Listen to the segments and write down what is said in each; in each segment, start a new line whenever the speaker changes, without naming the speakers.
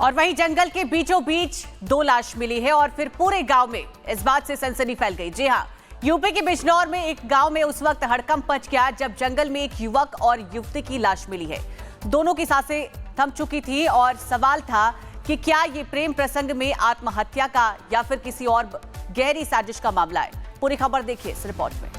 और वहीं जंगल के बीचों बीच 2 लाश मिली है और फिर पूरे गांव में इस बात से सनसनी फैल गई। जी हां, यूपी के बिजनौर में एक गांव में उस वक्त हड़कंप मच गया जब जंगल में एक युवक और युवती की लाश मिली है। दोनों की सांसें थम चुकी थी और सवाल था कि क्या ये प्रेम प्रसंग में आत्महत्या का या फिर किसी और गहरी साजिश का मामला है। पूरी खबर देखिए इस रिपोर्ट में।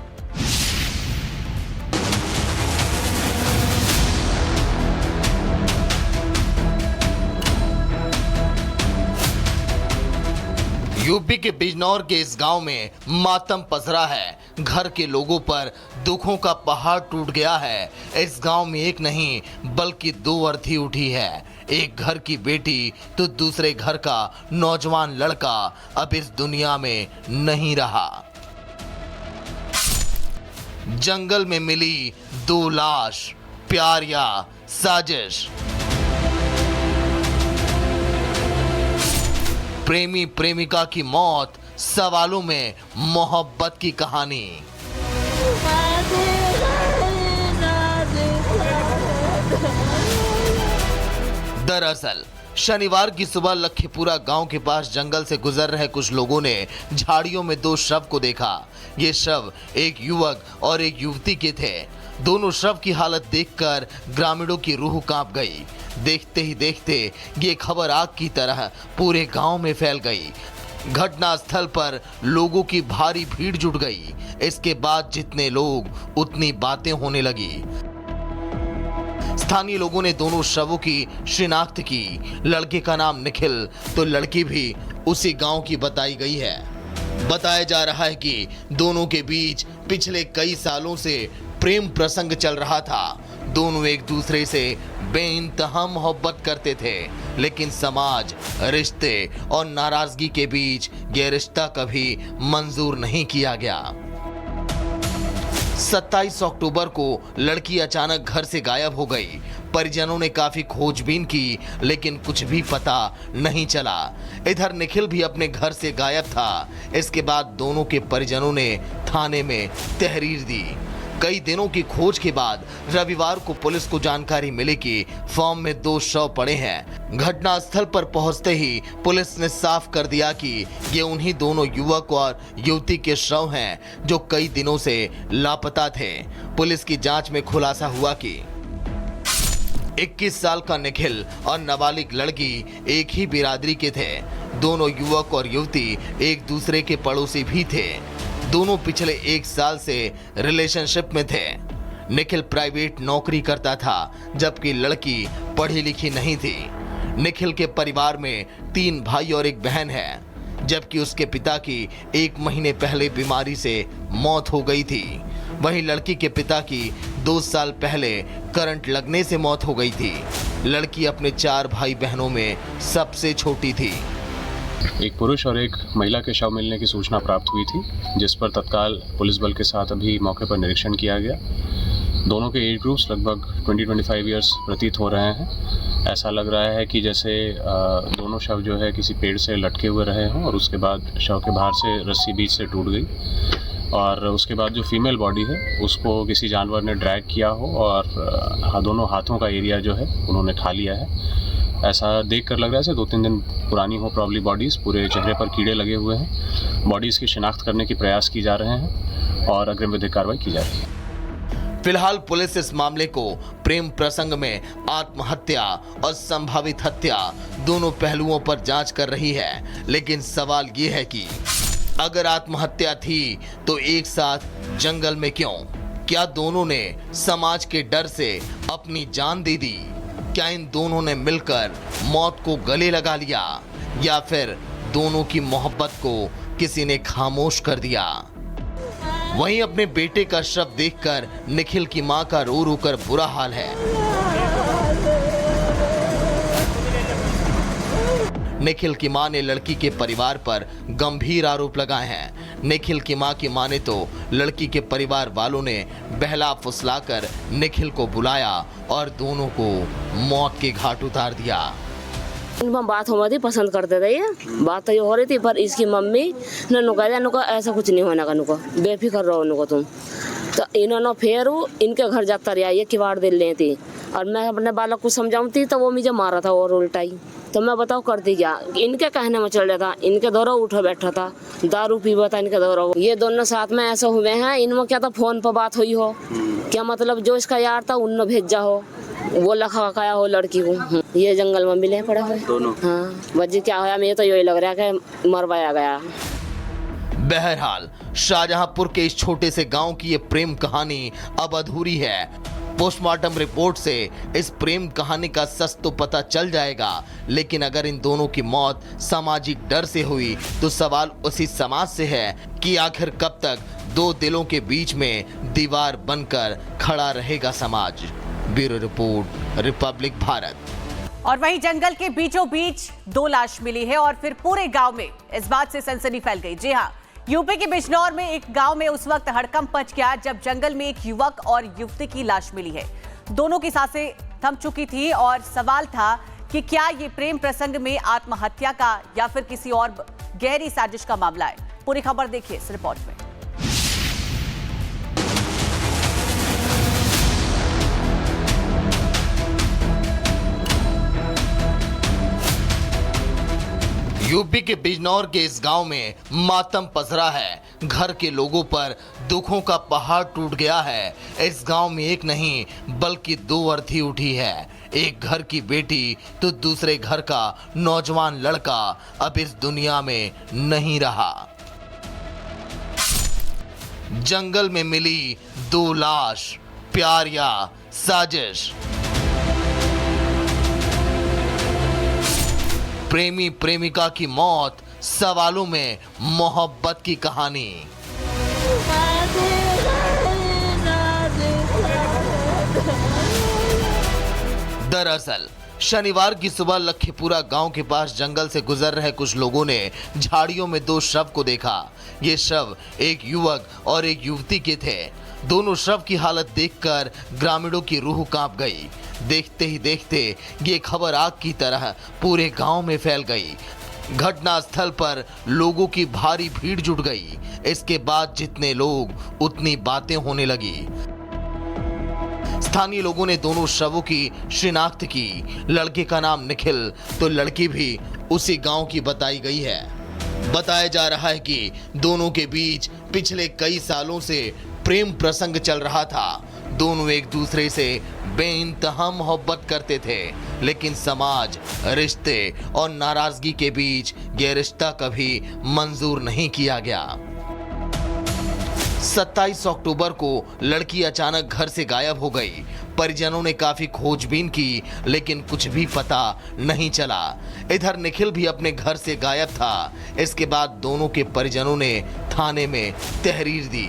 यूपी के बिजनौर के इस गांव में मातम पसरा है। घर के लोगों पर दुखों का पहाड़ टूट गया है। इस गांव में एक नहीं बल्कि 2 अर्थी उठी है। एक घर की बेटी तो दूसरे घर का नौजवान लड़का अब इस दुनिया में नहीं रहा। जंगल में मिली 2 लाश, प्यार या साजिश। प्रेमी प्रेमिका की मौत, सवालों में मोहब्बत की कहानी। दरअसल शनिवार की सुबह लखीपुरा गांव के पास जंगल से गुजर रहे कुछ लोगों ने झाड़ियों में 2 शव को देखा। ये शव एक युवक और एक युवती के थे। दोनों शव की हालत देखकर ग्रामीणों की रूह कांप गई। देखते ही देखते ये खबर आग की तरह पूरे गांव में फैल गई। घटना स्थल पर लोगों की भारी भीड़ जुट गई। इसके बाद जितने लोग उतनी बातें होने लगी। स्थानीय लोगों ने दोनों शवों की शिनाख्त की। लड़के का नाम निखिल तो लड़की भी उसी गांव की बताई गई है। बताया जा रहा है कि दोनों के बीच पिछले कई सालों से प्रेम प्रसंग चल रहा था। दोनों एक दूसरे से बेइंतहा मोहब्बत करते थे, लेकिन समाज, रिश्ते और नाराजगी के बीच यह रिश्ता कभी मंजूर नहीं किया गया। 27 अक्टूबर को लड़की अचानक घर से गायब हो गई। परिजनों ने काफी खोजबीन की, लेकिन कुछ भी पता नहीं चला। इधर निखिल भी अपने घर से गायब था। इसके बाद दोनों के परिजनों ने थाने में तहरीर दी। कई दिनों की खोज के बाद रविवार को पुलिस को जानकारी मिली कि फार्म में 2 शव पड़े हैं। घटना स्थल पर पहुंचते ही पुलिस ने साफ कर दिया कि ये उन्हीं दोनों युवक और युवती के शव हैं जो कई दिनों से लापता थे। पुलिस की जांच में खुलासा हुआ कि 21 साल का निखिल और नाबालिग लड़की एक ही बिरादरी के थे। दोनों युवक और युवती एक दूसरे के पड़ोसी भी थे। दोनों पिछले 1 साल से रिलेशनशिप में थे। निखिल प्राइवेट नौकरी करता था, जबकि लड़की पढ़ी लिखी नहीं थी। निखिल के परिवार में 3 भाई और 1 बहन है, जबकि उसके पिता की 1 महीने पहले बीमारी से मौत हो गई थी। वहीं लड़की के पिता की 2 साल पहले करंट लगने से मौत हो गई थी। लड़की अपने 4 भाई बहनों में सबसे छोटी थी।
एक पुरुष और एक महिला के शव मिलने की सूचना प्राप्त हुई थी, जिस पर तत्काल पुलिस बल के साथ अभी मौके पर निरीक्षण किया गया। दोनों के एज ग्रुप्स लगभग 20-25 ईयर्स प्रतीत हो रहे हैं। ऐसा लग रहा है कि जैसे दोनों शव जो है किसी पेड़ से लटके हुए रहे हों और उसके बाद शव के बाहर से रस्सी बीच से टूट गई और उसके बाद जो फीमेल बॉडी है उसको किसी जानवर ने ड्रैग किया हो और दोनों हाथों का एरिया जो है उन्होंने खा लिया है। ऐसा देख कर लग रहा है 2-3 दिन पुरानी हो प्रॉब्ली बॉडीज़। पूरे चेहरे पर कीड़े लगे हुए हैं। बॉडीज़ की शिनाख्त करने की प्रयास की जा रहे हैं और अग्रिम विधिक कार्रवाई की जा रही है।
फिलहाल पुलिस इस मामले को प्रेम प्रसंग में आत्महत्या और संभावित हत्या दोनों पहलुओं पर जांच कर रही है। लेकिन सवाल ये है कि अगर आत्महत्या थी तो एक साथ जंगल में क्यों? क्या दोनों ने समाज के डर से अपनी जान दे दी? क्या इन दोनों ने मिलकर मौत को गले लगा लिया या फिर दोनों की मोहब्बत को किसी ने खामोश कर दिया? वहीं अपने बेटे का शव देखकर निखिल की मां का रो रो कर बुरा हाल है। निखिल की मां ने लड़की के परिवार पर गंभीर आरोप लगाए हैं। निखिल की मां की माने तो लड़की के परिवार वालों ने बहला फुसलाकर निखिल को बुलाया और दोनों को मौत के घाट उतार दिया।
इनमें बात हो रही पसंद करते थे, ये बात तो ये हो रही थी, पर इसकी मम्मी ने नुका ऐसा कुछ नहीं होने का, नुका बेफिक्र रहो नुका तुम। तो इन्होंने फिर इनके घर जाता रहा, ये किवाड़ दिल ले थी और मैं अपने बालक को समझाऊंगी तो वो मुझे मारा था और उल्टा ही। तो मैं बताओ करती क्या, इनके कहने में चल रहा था, इनके दौरा उठा बैठा था, दारू पीवा था इनके दौरा। ये दोनों साथ में ऐसे हुए हैं, इनमें क्या था फोन पर बात हुई हो, क्या मतलब जो इसका यार था उनने भेजा हो, वो लखाया हो लड़की को। ये जंगल में मिले पड़े हुए दोनों। हाँ वजह क्या हुआ, मुझे तो यही लग रहा है कि मरवाया गया।
बहरहाल शाहजहांपुर के इस छोटे से गांव की ये प्रेम कहानी अब अधूरी है। पोस्टमार्टम रिपोर्ट से इस प्रेम कहानी का सच तो पता चल जाएगा, लेकिन अगर इन दोनों की मौत सामाजिक डर से हुई तो सवाल उसी समाज से है कि आखिर कब तक दो दिलों के बीच में दीवार बनकर खड़ा रहेगा समाज। Bureau report, Republic Bharat.
और वहीं जंगल के बीचों बीच 2 लाश मिली है और फिर पूरे गांव में इस बात से सनसनी फैल गई। जी हां, यूपी के बिजनौर में एक गांव में उस वक्त हड़कंप मच गया जब जंगल में एक युवक और युवती की लाश मिली है। दोनों की सांसें थम चुकी थी और सवाल था कि क्या ये प्रेम प्रसंग में आत्महत्या का या फिर किसी और गहरी साजिश का मामला है। पूरी खबर देखिए इस रिपोर्ट में।
यूपी के बिजनौर के इस गांव में मातम पसरा है। घर के लोगों पर दुखों का पहाड़ टूट गया है। इस गांव में एक नहीं बल्कि 2 अर्थी उठी है। एक घर की बेटी तो दूसरे घर का नौजवान लड़का अब इस दुनिया में नहीं रहा। जंगल में मिली 2 लाश, प्यार या साजिश। प्रेमी प्रेमिका की मौत, सवालों में मोहब्बत की कहानी। दरअसल शनिवार की सुबह लखीपुरा गांव के पास जंगल से गुजर रहे कुछ लोगों ने झाड़ियों में 2 शव को देखा। ये शव एक युवक और एक युवती के थे। दोनों शव की हालत देखकर ग्रामीणों की रूह कांप गई। देखते ही देखते ये खबर आग की तरह पूरे गांव में फैल गई। घटना स्थल पर लोगों की भारी भीड़ जुट गई। इसके बाद जितने लोग उतनी बातें होने लगी। स्थानीय लोगों ने दोनों शवों की शिनाख्त की। लड़के का नाम निखिल तो लड़की भी उसी गांव की बताई गई है। बताया जा रहा है कि दोनों के बीच पिछले कई सालों से प्रेम प्रसंग चल रहा था। दोनों एक दूसरे से बेइंतहा मोहब्बत करते थे, लेकिन समाज, रिश्ते और नाराजगी के बीच यह रिश्ता कभी मंजूर नहीं किया गया। 27 अक्टूबर को लड़की अचानक घर से गायब हो गई। परिजनों ने काफी खोजबीन की, लेकिन कुछ भी पता नहीं चला। इधर निखिल भी अपने घर से गायब था। इसके बाद दोनों के परिजनों ने थाने में तहरीर दी।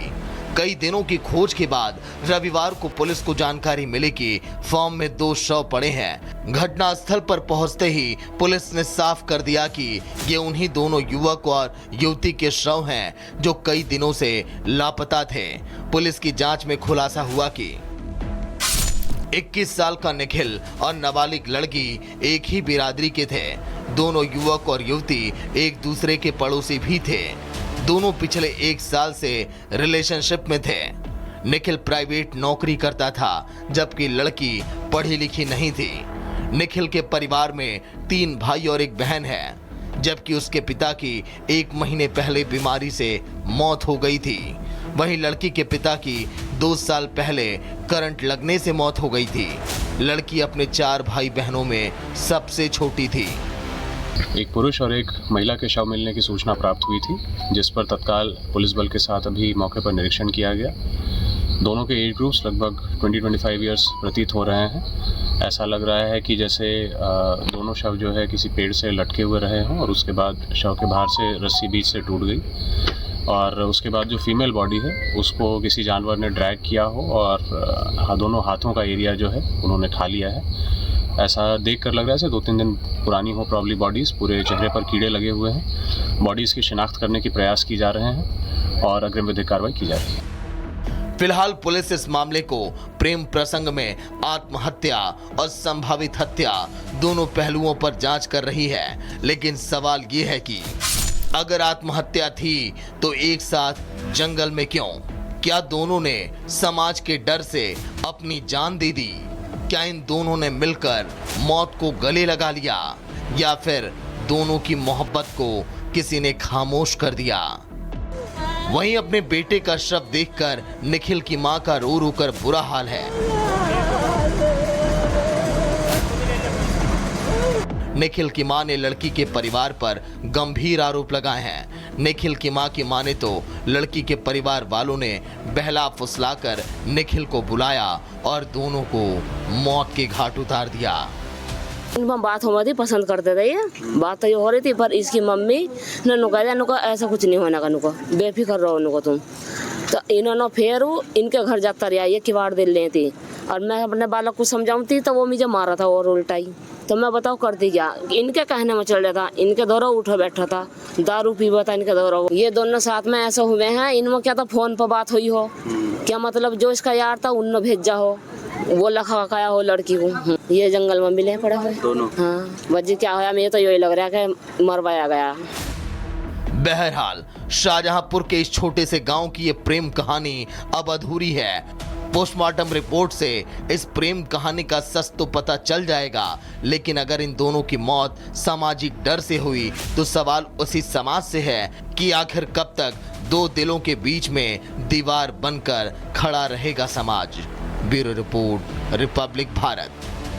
कई दिनों की खोज के बाद रविवार को पुलिस को जानकारी मिली कि फार्म में 2 शव पड़े हैं। घटनास्थल पर पहुंचते ही पुलिस ने साफ कर दिया कि ये उन्हीं दोनों युवक और युवती के शव हैं जो कई दिनों से लापता थे। पुलिस की जांच में खुलासा हुआ कि 21 साल का निखिल और नाबालिग लड़की एक ही बिरादरी के थे। दोनों युवक और युवती एक दूसरे के पड़ोसी भी थे। दोनों पिछले 1 साल से रिलेशनशिप में थे। निखिल प्राइवेट नौकरी करता था, जबकि लड़की पढ़ी लिखी नहीं थी। निखिल के परिवार में 3 भाई और 1 बहन है, जबकि उसके पिता की 1 महीने पहले बीमारी से मौत हो गई थी। वहीं लड़की के पिता की 2 साल पहले करंट लगने से मौत हो गई थी। लड़की अपने 4 भाई बहनों में सबसे छोटी थी।
एक पुरुष और एक महिला के शव मिलने की सूचना प्राप्त हुई थी, जिस पर तत्काल पुलिस बल के साथ अभी मौके पर निरीक्षण किया गया। दोनों के एज ग्रुप्स लगभग 20-25 ईयर्स प्रतीत हो रहे हैं। ऐसा लग रहा है कि जैसे दोनों शव जो है किसी पेड़ से लटके हुए रहे हों और उसके बाद शव के बाहर से रस्सी बीच से टूट गई और उसके बाद जो फीमेल बॉडी है उसको किसी जानवर ने ड्रैग किया हो और दोनों हाथों का एरिया जो है उन्होंने खा लिया है। ऐसा देख कर लग रहा है जैसे 2-3 दिन पुरानी हो प्रॉब्ली बॉडीज़। पूरे चेहरे पर कीड़े लगे हुए हैं। बॉडीज़ की शिनाख्त करने की प्रयास की जा रहे हैं और अग्रिम विधिक कार्रवाई की जा रही है।
फिलहाल पुलिस इस मामले को प्रेम प्रसंग में आत्महत्या और संभावित हत्या दोनों पहलुओं पर जांच कर रही है। लेकिन सवाल ये है कि अगर आत्महत्या थी तो एक साथ जंगल में क्यों? क्या दोनों ने समाज के डर से अपनी जान दे दी? क्या इन दोनों ने मिलकर मौत को गले लगा लिया या फिर दोनों की मोहब्बत को किसी ने खामोश कर दिया? वहीं अपने बेटे का शव देखकर निखिल की मां का रो रो कर बुरा हाल है। निखिल की मां ने लड़की के परिवार पर गंभीर आरोप लगाए हैं। निखिल की मां की माने तो लड़की के परिवार वालों ने बहला फुसलाकर निखिल को बुलाया और दोनों को मौत के घाट उतार दिया।
इनमें बात हो रही पसंद करते थे, ये बात तो ये हो रही थी, पर इसकी मम्मी ने नुका ऐसा कुछ नहीं होने का, नुका बेफिक्र रहो नुका तुम। तो इन्होंने फिर इनके घर जाता रहा, ये किवाड़ दिल ले थी और मैं अपने बालक को समझाऊंगी तो वो मुझे मारा था और उल्टा ही। तो मैं बताओ करती क्या, इनके कहने में चल रहा था, इनके दौरा उठा बैठा था, दारू पीवा था इनके दौरा। ये दोनों साथ में ऐसा हुए हैं, इनमें क्या था फोन पर बात हुई हो, क्या मतलब जो इसका यार था उनने भेजा हो, वो लखा खाया हो लड़की को। ये जंगल में मिले पड़े हुए दोनों। हाँ वजी क्या होया, मुझे तो यही लग रहा है कि मरवाया गया।
बहरहाल शाहजहांपुर के इस छोटे से गांव की ये प्रेम कहानी अब अधूरी है। पोस्टमार्टम रिपोर्ट से इस प्रेम कहानी का सच तो पता चल जाएगा, लेकिन अगर इन दोनों की मौत सामाजिक डर से हुई तो सवाल उसी समाज से है कि आखिर कब तक दो दिलों के बीच में दीवार बनकर खड़ा रहेगा समाज। Bureau report, Republic Bharat.